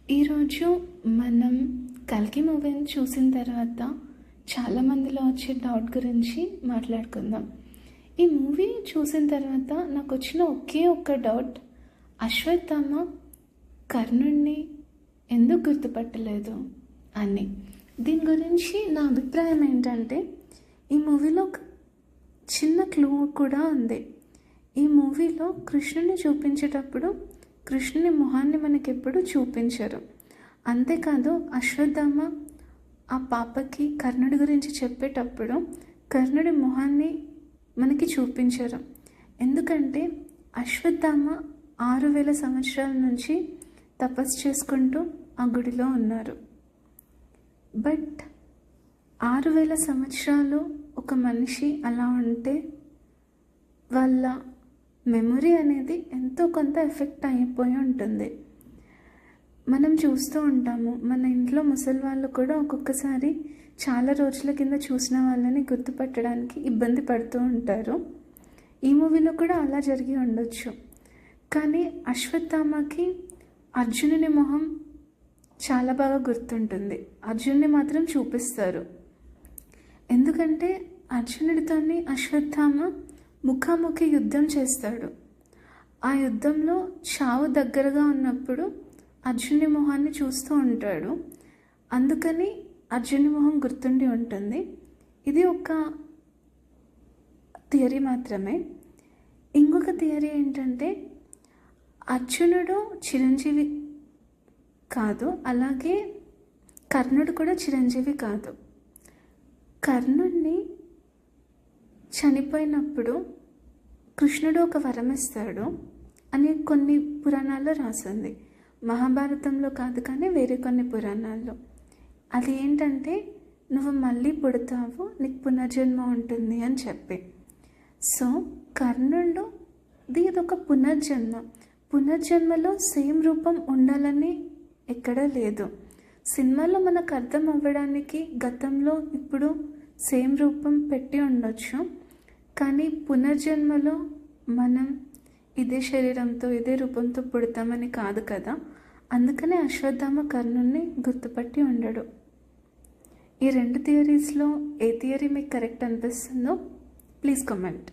ఈరోజు మనం కల్కి మూవీని చూసిన తర్వాత చాలామందిలో వచ్చే డౌట్ గురించి మాట్లాడుకుందాం. ఈ మూవీ చూసిన తర్వాత నాకు వచ్చిన ఒకే ఒక్క డౌట్, అశ్వత్థామ కర్ణుడిని ఎందుకు గుర్తుపట్టలేదు అని. దీని గురించి నా అభిప్రాయం ఏంటంటే, ఈ మూవీలో చిన్న క్లూ కూడా ఉంది. ఈ మూవీలో కృష్ణుని చూపించేటప్పుడు కృష్ణుని మొహాన్ని మనకెప్పుడు చూపించరు. అంతేకాదు, అశ్వత్థామ ఆ పాపకి కర్ణుడి గురించి చెప్పేటప్పుడు కర్ణుడి మొహాన్ని మనకి చూపించరు. ఎందుకంటే అశ్వత్థామ 6000 సంవత్సరాల నుంచి తపస్సు చేసుకుంటూ ఆ గుడిలో ఉన్నారు. బట్ 6000 సంవత్సరాలు ఒక మనిషి అలా ఉంటే వాళ్ళ మెమొరీ అనేది ఎంతో కొంత ఎఫెక్ట్ అయిపోయి ఉంటుంది. మనం చూస్తూ ఉంటాము, మన ఇంట్లో ముసలి వాళ్ళు కూడా ఒక్కొక్కసారి చాలా రోజుల కింద చూసిన వాళ్ళని గుర్తుపట్టడానికి ఇబ్బంది పడుతూ ఉంటారు. ఈ మూవీలో కూడా అలా జరిగి ఉండొచ్చు. కానీ అశ్వత్థామకి అర్జునుని మొహం చాలా బాగా గుర్తుంటుంది. అర్జునుని మాత్రం చూపిస్తారు. ఎందుకంటే అర్జునుడితోని అశ్వత్థామ ముఖాముఖి యుద్ధం చేస్తాడు. ఆ యుద్ధంలో చావు దగ్గరగా ఉన్నప్పుడు అర్జునుని మొహాన్ని చూస్తూ ఉంటాడు. అందుకని అర్జునుని మొహం గుర్తుండి ఉంటుంది. ఇది ఒక థియరీ మాత్రమే. ఇంకొక థియరీ ఏంటంటే, అర్జునుడు చిరంజీవి కాదు, అలాగే కర్ణుడు కూడా చిరంజీవి కాదు. కర్ణుడిని చనిపోయినప్పుడు కృష్ణుడు ఒక వరం ఇస్తాడు అని కొన్ని పురాణాల్లో రాసింది. మహాభారతంలో కాదు కానీ వేరే కొన్ని పురాణాల్లో. అది ఏంటంటే, నువ్వు మళ్ళీ పుడతావు, నీకు పునర్జన్మ ఉంటుంది అని చెప్పి. సో కర్ణుడిది ఇదొక పునర్జన్మలో సేమ్ రూపం ఉండాలని ఎక్కడా లేదు. సినిమాలో మనకు అర్థం అవ్వడానికి గతంలో ఇప్పుడు సేమ్ రూపం పెట్టి ఉండొచ్చు, కానీ పునర్జన్మలో మనం ఇదే శరీరంతో ఇదే రూపంతో పుడతామని కాదు కదా. అందుకనే అశ్వత్థామ కర్ణుడిని గుర్తుపట్టి ఉండడు. ఈ రెండు థియరీస్లో ఏ థియరీ మీకు కరెక్ట్ అనిపిస్తుందో ప్లీజ్ కామెంట్.